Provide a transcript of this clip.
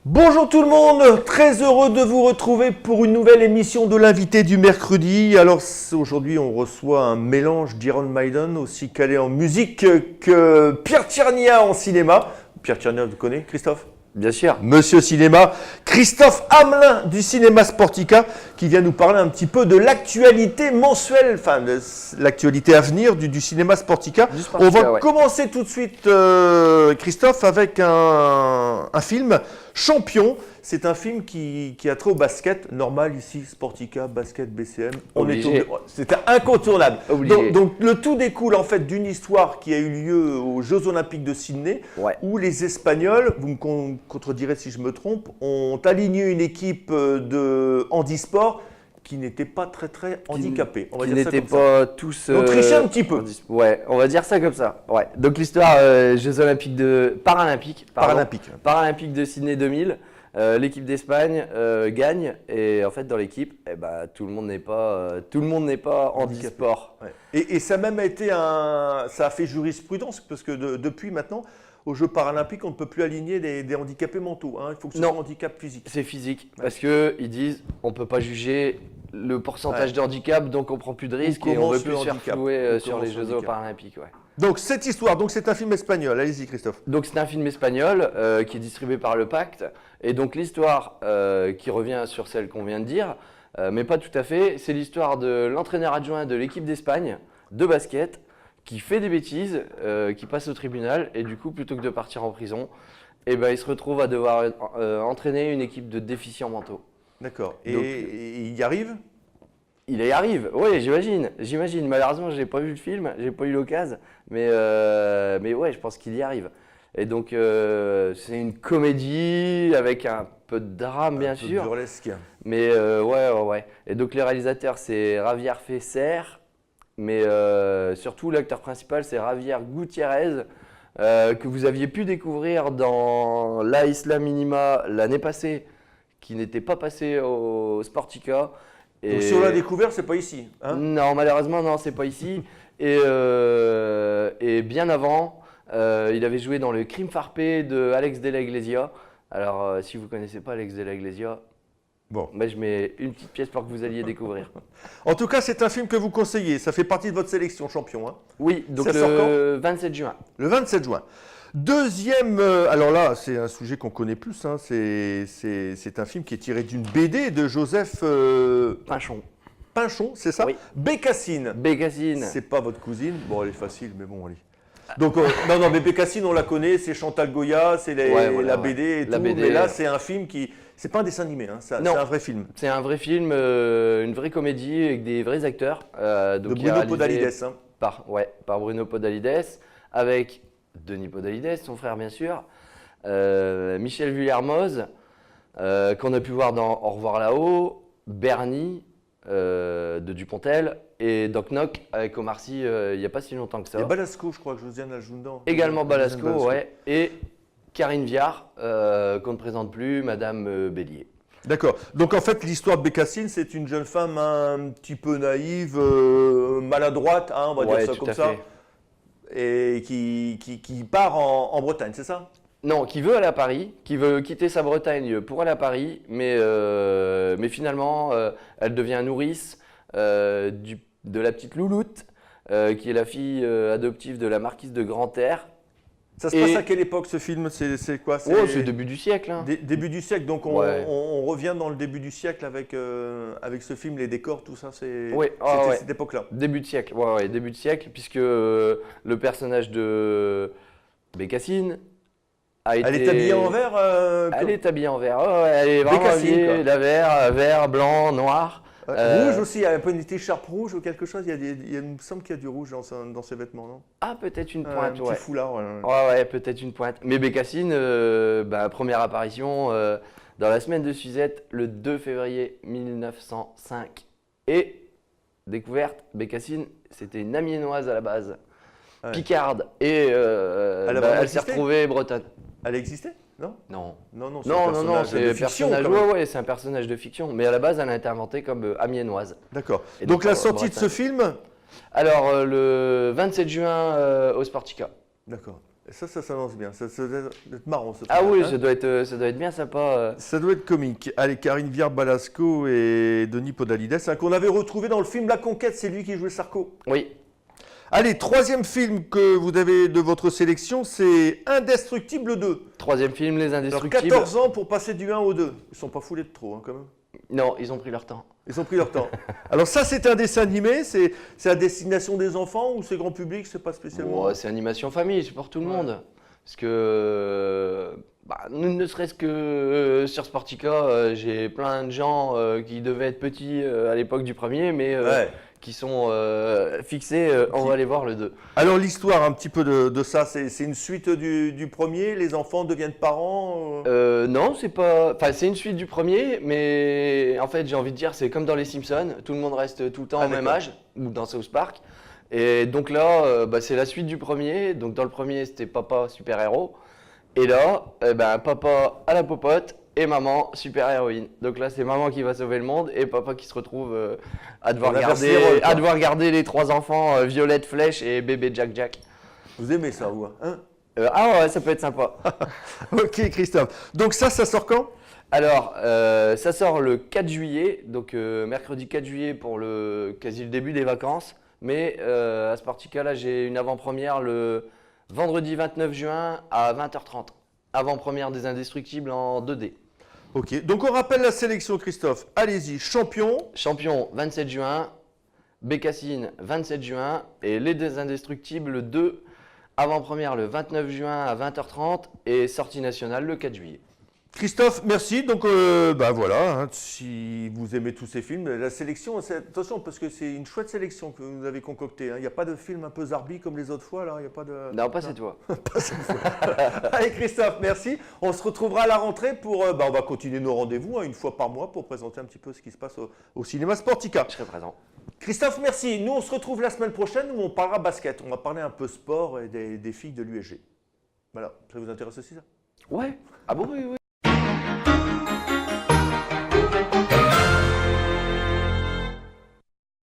Bonjour tout le monde, très heureux de vous retrouver pour une nouvelle émission de l'invité du mercredi. Alors aujourd'hui on reçoit un mélange d'Iron Maiden, aussi calé en musique que Pierre Tchernia en cinéma. Pierre Tchernia, vous connaissez Christophe ? Bien sûr. Monsieur Cinéma, Christophe Hamelin du Cinéma Sportica qui vient nous parler un petit peu de l'actualité mensuelle, enfin de l'actualité à venir du Cinéma Sportica. On va commencer tout de suite, Christophe, avec un film, Champion. C'est un film qui a trait au basket, normal ici, Sportica, basket, BCM. C'était incontournable. Donc le tout découle en fait d'une histoire qui a eu lieu aux Jeux Olympiques de Sydney, où les Espagnols, vous me contredirez si je me trompe, ont aligné une équipe de handisport qui n'était pas très handicapés. Qui n'étaient pas tous... On trichait un petit peu. Ouais, on va dire ça comme ça. Ouais. Donc l'histoire Jeux Olympiques Paralympiques de Sydney 2000. L'équipe d'Espagne gagne et en fait dans l'équipe, tout le monde n'est pas handisport. Ouais. Et ça a même été ça a fait jurisprudence parce que depuis maintenant, aux Jeux paralympiques, on ne peut plus aligner des handicapés mentaux. Hein. Il faut que ce soit un handicap physique. C'est physique parce qu'ils disent on ne peut pas juger le pourcentage de handicap, donc on prend plus de risques et on ne veut plus se faire flouer sur les Jeux paralympiques. Ouais. Donc cette histoire, c'est un film espagnol, allez-y Christophe. Donc c'est un film espagnol qui est distribué par le Pacte, et donc l'histoire qui revient sur celle qu'on vient de dire, mais pas tout à fait, c'est l'histoire de l'entraîneur adjoint de l'équipe d'Espagne de basket qui fait des bêtises, qui passe au tribunal, et du coup plutôt que de partir en prison, il se retrouve à devoir entraîner une équipe de déficients mentaux. D'accord, et il y arrive ? Il y arrive, oui, j'imagine. Malheureusement, je n'ai pas vu le film, j'ai pas eu l'occasion, mais ouais, je pense qu'il y arrive. Et donc, c'est une comédie avec un peu de drame, bien sûr. Burlesque. Mais ouais. Et donc, le réalisateur, c'est Javier Fesser, mais surtout, l'acteur principal, c'est Javier Gutiérrez, que vous aviez pu découvrir dans La Isla Minima l'année passée, qui n'était pas passé au Sportica. Donc si on l'a découvert, c'est pas ici, hein ? Non, malheureusement, non, c'est pas ici. Et bien avant, il avait joué dans le Crime Farpé de Alex de la Iglesia. Alors, si vous connaissez pas Alex de la Iglesia, je mets une petite pièce pour que vous alliez découvrir. En tout cas, c'est un film que vous conseillez. Ça fait partie de votre sélection Champion, hein ? Oui, donc le 27 juin. Le 27 juin. Deuxième, alors là, c'est un sujet qu'on connaît plus, hein, c'est un film qui est tiré d'une BD de Joseph Pinchon, c'est ça ? Oui. Bécassine. C'est pas votre cousine ? Bon, elle est facile, mais bon, allez. Donc, non, mais Bécassine, on la connaît, c'est Chantal Goya, c'est la BD et tout, mais là, c'est un film qui... C'est pas un dessin animé, hein, c'est un vrai film. C'est un vrai film, une vraie comédie avec des vrais acteurs. De Bruno Podalides. Hein. Par Bruno Podalides, avec... Denis Podalides, son frère bien sûr, Michel Vuillermoz, qu'on a pu voir dans Au revoir là-haut, Bernie de Dupontel et Doc Nock avec Omar Sy il n'y a pas si longtemps que ça. Et Balasco, je crois que Josiane Ajoudan. Également Balasco, ouais. Et Karine Viard, qu'on ne présente plus, Madame Bélier. D'accord. Donc en fait, l'histoire de Bécassine, c'est une jeune femme un petit peu naïve, maladroite, hein, on va dire ça comme ça. Et qui part en Bretagne, c'est ça ? Non, qui veut aller à Paris, qui veut quitter sa Bretagne pour aller à Paris, mais finalement, elle devient nourrice de la petite Louloute, qui est la fille adoptive de la marquise de Grantaire. Ça se passe à quelle époque ce film ? C'est quoi ? C'est le début du siècle. Hein. Début du siècle, donc on revient dans le début du siècle avec ce film, les décors, tout ça, c'était cette époque-là. Début de siècle, début de siècle, puisque le personnage de Bécassine a été... Elle est habillée en vert Elle est habillée en vert, elle est vraiment habillée, vert, blanc, noir. Rouge aussi, un peu une écharpe rouge ou quelque chose, il me semble qu'il y a du rouge dans ses vêtements, non ? Ah, peut-être une pointe, un petit foulard. Ouais, peut-être une pointe. Mais Bécassine, première apparition dans la semaine de Suzette, le 2 février 1905. Et, découverte, Bécassine, c'était une amiénoise à la base, picarde, et elle s'est retrouvée bretonne. Elle existait ? Non, c'est un personnage de fiction, mais à la base, elle a été inventée comme amiénoise. D'accord. Donc la sortie de ce film ? Alors, le 27 juin au Sportica. D'accord. Ça s'annonce bien. Ça doit être marrant. Ce Ah film, oui, hein. ça doit être bien sympa. Ça doit être comique. Allez, Karine Viard-Balasco et Denis Podalides, hein, qu'on avait retrouvé dans le film La Conquête. C'est lui qui jouait Sarko. Oui. Allez, troisième film que vous avez de votre sélection, c'est Indestructible 2. Troisième film, Les Alors, Indestructibles. 14 ans pour passer du 1 au 2. Ils sont pas foulés de trop, hein, quand même. Non, ils ont pris leur temps. Ils ont pris leur temps. Alors ça, c'est un dessin animé, c'est à destination des enfants ou c'est grand public, c'est pas spécialement... Ouais, c'est animation famille, c'est pour tout le monde. Parce que, ne serait-ce que sur Sportica, j'ai plein de gens qui devaient être petits à l'époque du premier, mais qui sont fixés, on va aller voir le 2. Alors l'histoire un petit peu de ça, c'est une suite du premier, les enfants deviennent parents Non, c'est pas. Enfin, c'est une suite du premier, mais en fait, j'ai envie de dire, c'est comme dans Les Simpsons, tout le monde reste tout le temps au même âge, ou dans South Park. Et donc là, c'est la suite du premier. Donc dans le premier, c'était papa super-héros. Et là, papa à la popote et maman super-héroïne. Donc là, c'est maman qui va sauver le monde et papa qui se retrouve à devoir garder les trois enfants, Violette, Flèche et bébé Jack. Vous aimez ça, vous, hein? Ah ouais, ça peut être sympa. Ok, Christophe. Donc ça sort quand? Alors, ça sort le 4 juillet, donc mercredi 4 juillet pour quasi le début des vacances. Mais à Sportica, là, j'ai une avant-première le vendredi 29 juin à 20h30. Avant-première des Indestructibles en 2D. Ok, donc on rappelle la sélection, Christophe. Allez-y, Champion. Champion 27 juin, Bécassine 27 juin et Les Indestructibles 2, avant-première le 29 juin à 20h30 et sortie nationale le 4 juillet. Christophe, merci. Donc voilà, hein, si vous aimez tous ces films, la sélection, attention parce que c'est une chouette sélection que vous avez concoctée. Il n'y a pas de film un peu zarbi comme les autres fois là. Il y a pas de. Non, pas cette fois. Pas cette fois. Allez Christophe, merci. On se retrouvera à la rentrée pour. On va continuer nos rendez-vous une fois par mois pour présenter un petit peu ce qui se passe au cinéma Sportica. Je serai présent. Christophe, merci. Nous, on se retrouve la semaine prochaine où on parlera basket. On va parler un peu sport et des filles de l'USG. Voilà, ça vous intéresse aussi ça? Ouais. Ah bon, oui.